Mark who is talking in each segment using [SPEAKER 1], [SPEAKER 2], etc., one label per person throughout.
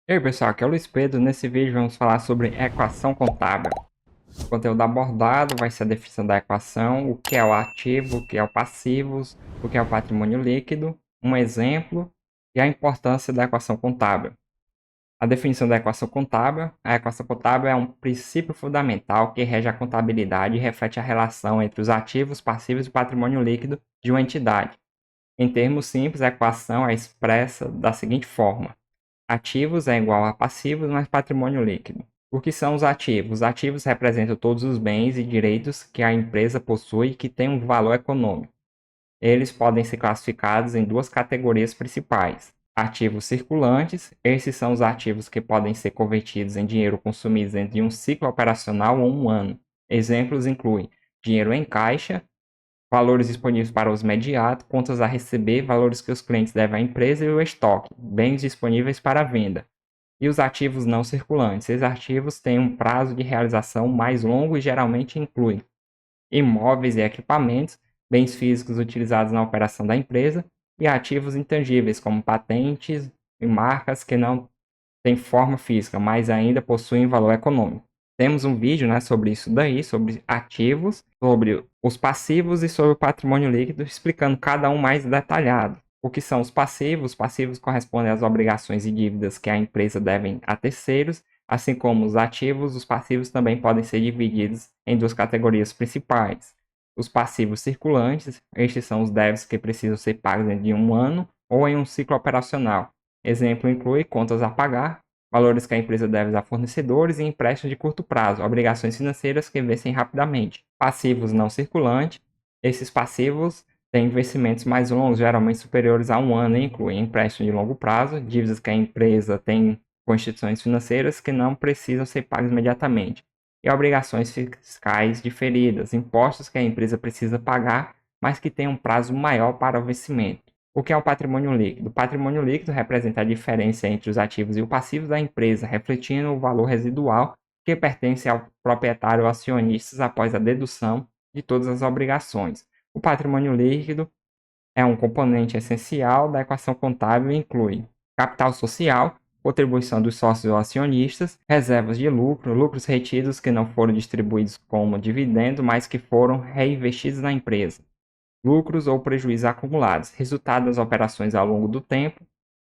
[SPEAKER 1] E aí pessoal, aqui é o Luiz Pedro. Nesse vídeo vamos falar sobre equação contábil. O conteúdo abordado vai ser a definição da equação, o que é o ativo, o que é o passivo, o que é o patrimônio líquido, um exemplo e a importância da equação contábil. A definição da equação contábil. A equação contábil é um princípio fundamental que rege a contabilidade e reflete a relação entre os ativos, passivos e patrimônio líquido de uma entidade. Em termos simples, a equação é expressa da seguinte forma: ativos é igual a passivos mais patrimônio líquido. O que são os ativos? Os ativos representam todos os bens e direitos que a empresa possui e que têm um valor econômico. Eles podem ser classificados em duas categorias principais: ativos circulantes. Esses são os ativos que podem ser convertidos em dinheiro consumido dentro de um ciclo operacional ou um ano. Exemplos incluem dinheiro em caixa, valores disponíveis para uso imediato, contas a receber, valores que os clientes devem à empresa e o estoque, bens disponíveis para venda. E os ativos não circulantes. Esses ativos têm um prazo de realização mais longo e geralmente incluem imóveis e equipamentos, bens físicos utilizados na operação da empresa e ativos intangíveis, como patentes e marcas que não têm forma física, mas ainda possuem valor econômico. Temos um vídeo, sobre isso daí, sobre ativos, sobre os passivos e sobre o patrimônio líquido, explicando cada um mais detalhado. O que são os passivos? Os passivos correspondem às obrigações e dívidas que a empresa deve a terceiros, assim como os ativos. Os passivos também podem ser divididos em duas categorias principais. Os passivos circulantes, estes são os débitos que precisam ser pagos em um ano ou em um ciclo operacional. Exemplo inclui contas a pagar, valores que a empresa deve a fornecedores e empréstimos de curto prazo, obrigações financeiras que vencem rapidamente. Passivos não circulantes, esses passivos têm vencimentos mais longos, geralmente superiores a um ano, e incluem empréstimos de longo prazo, dívidas que a empresa tem com instituições financeiras que não precisam ser pagas imediatamente, e obrigações fiscais diferidas, impostos que a empresa precisa pagar, mas que têm um prazo maior para o vencimento. O que é o patrimônio líquido? O patrimônio líquido representa a diferença entre os ativos e os passivos da empresa, refletindo o valor residual que pertence ao proprietário ou acionistas após a dedução de todas as obrigações. O patrimônio líquido é um componente essencial da equação contábil e inclui capital social, contribuição dos sócios ou acionistas, reservas de lucro, lucros retidos que não foram distribuídos como dividendo, mas que foram reinvestidos na empresa, lucros ou prejuízos acumulados, resultado das operações ao longo do tempo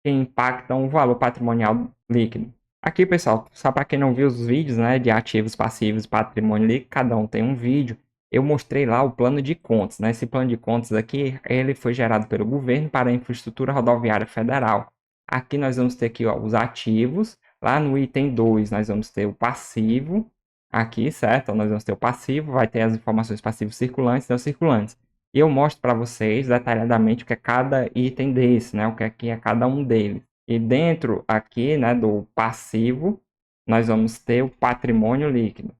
[SPEAKER 1] que impactam o valor patrimonial líquido. Aqui, pessoal, só para quem não viu os vídeos, de ativos, passivos e patrimônio líquido, cada um tem um vídeo. Eu mostrei lá o plano de contas, Esse plano de contas aqui, ele foi gerado pelo governo para a infraestrutura rodoviária federal. Aqui nós vamos ter aqui, os ativos. Lá no item 2, nós vamos ter o passivo. Aqui, certo? Então, nós vamos ter o passivo, vai ter as informações passivos circulantes e não circulantes. E eu mostro para vocês detalhadamente o que é cada item desse, o que é cada um deles. E dentro aqui, do passivo, nós vamos ter o patrimônio líquido.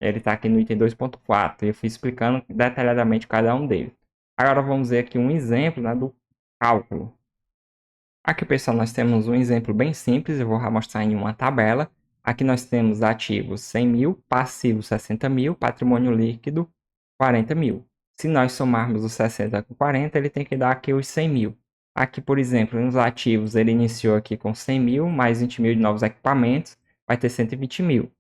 [SPEAKER 1] Ele está aqui no item 2.4. Eu fui explicando detalhadamente cada um deles. Agora vamos ver aqui um exemplo, do cálculo. Aqui, pessoal, nós temos um exemplo bem simples. Eu vou mostrar em uma tabela. Aqui nós temos ativos 100 mil, passivos 60 mil, patrimônio líquido 40 mil. Se nós somarmos os 60 com 40, ele tem que dar aqui os 100 mil. Aqui, por exemplo, nos ativos, ele iniciou aqui com 100 mil, mais 20 mil de novos equipamentos, vai ter 120 mil.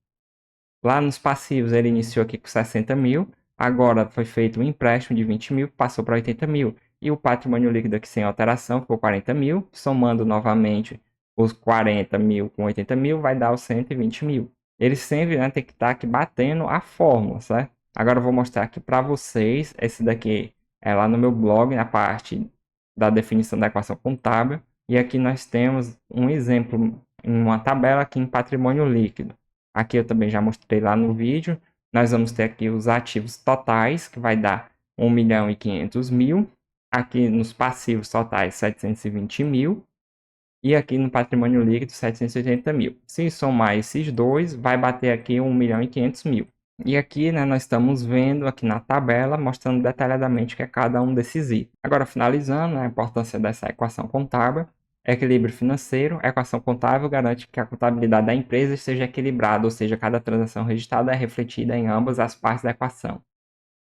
[SPEAKER 1] Lá nos passivos, ele iniciou aqui com 60 mil, agora foi feito um empréstimo de 20 mil, passou para 80 mil. E o patrimônio líquido aqui sem alteração ficou 40 mil, somando novamente os 40 mil com 80 mil, vai dar os 120 mil. Ele sempre tem que estar aqui batendo a fórmula, certo? Agora eu vou mostrar aqui para vocês, esse daqui é lá no meu blog, na parte da definição da equação contábil. E aqui nós temos um exemplo em uma tabela aqui em patrimônio líquido. Aqui eu também já mostrei lá no vídeo. Nós vamos ter aqui os ativos totais, que vai dar 1.500.000. Aqui nos passivos totais, 720 mil. E aqui no patrimônio líquido, 780 mil. Se somar esses dois, vai bater aqui 1.500.000. E aqui, nós estamos vendo aqui na tabela, mostrando detalhadamente o que é cada um desses itens. Agora, finalizando, a importância dessa equação contábil. Equilíbrio financeiro. A equação contábil garante que a contabilidade da empresa seja equilibrada, ou seja, cada transação registrada é refletida em ambas as partes da equação.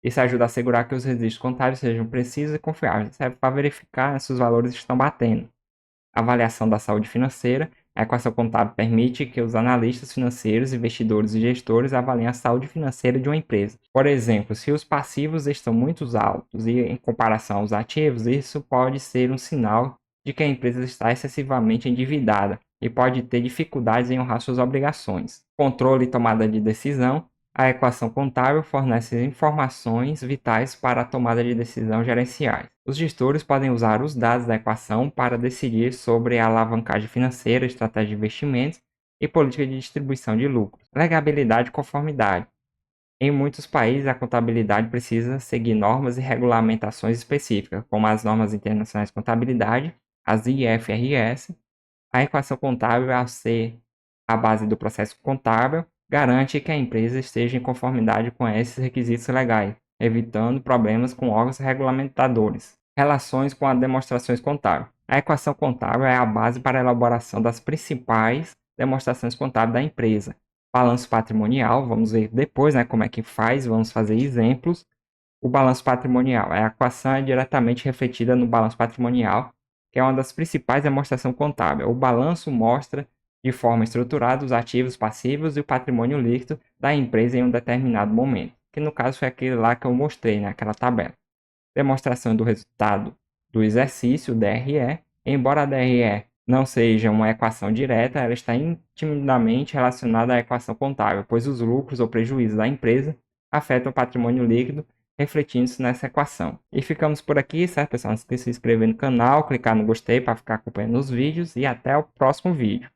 [SPEAKER 1] Isso ajuda a assegurar que os registros contábeis sejam precisos e confiáveis. Serve para verificar se os valores estão batendo. Avaliação da saúde financeira. A equação contábil permite que os analistas financeiros, investidores e gestores avaliem a saúde financeira de uma empresa. Por exemplo, se os passivos estão muito altos e em comparação aos ativos, isso pode ser um sinal de que a empresa está excessivamente endividada e pode ter dificuldades em honrar suas obrigações. Controle e tomada de decisão. A equação contábil fornece informações vitais para a tomada de decisão gerenciais. Os gestores podem usar os dados da equação para decidir sobre a alavancagem financeira, estratégia de investimentos e política de distribuição de lucros. Legabilidade e conformidade. Em muitos países, a contabilidade precisa seguir normas e regulamentações específicas, como as normas internacionais de contabilidade, as IFRS. A equação contábil, ao ser a base do processo contábil, garante que a empresa esteja em conformidade com esses requisitos legais, evitando problemas com órgãos regulamentadores. Relações com as demonstrações contábeis. A equação contábil é a base para a elaboração das principais demonstrações contábeis da empresa. Balanço patrimonial, vamos ver depois, como é que faz, vamos fazer exemplos. O balanço patrimonial. A equação é diretamente refletida no balanço patrimonial, que é uma das principais demonstrações contábeis. O balanço mostra de forma estruturada os ativos, passivos e o patrimônio líquido da empresa em um determinado momento, que no caso foi aquele lá que eu mostrei, naquela tabela. Demonstração do resultado do exercício, DRE. Embora a DRE não seja uma equação direta, ela está intimamente relacionada à equação contábil, pois os lucros ou prejuízos da empresa afetam o patrimônio líquido, refletindo-se nessa equação. E ficamos por aqui, certo, pessoal? Não esqueça de se inscrever no canal, clicar no gostei para ficar acompanhando os vídeos e até o próximo vídeo.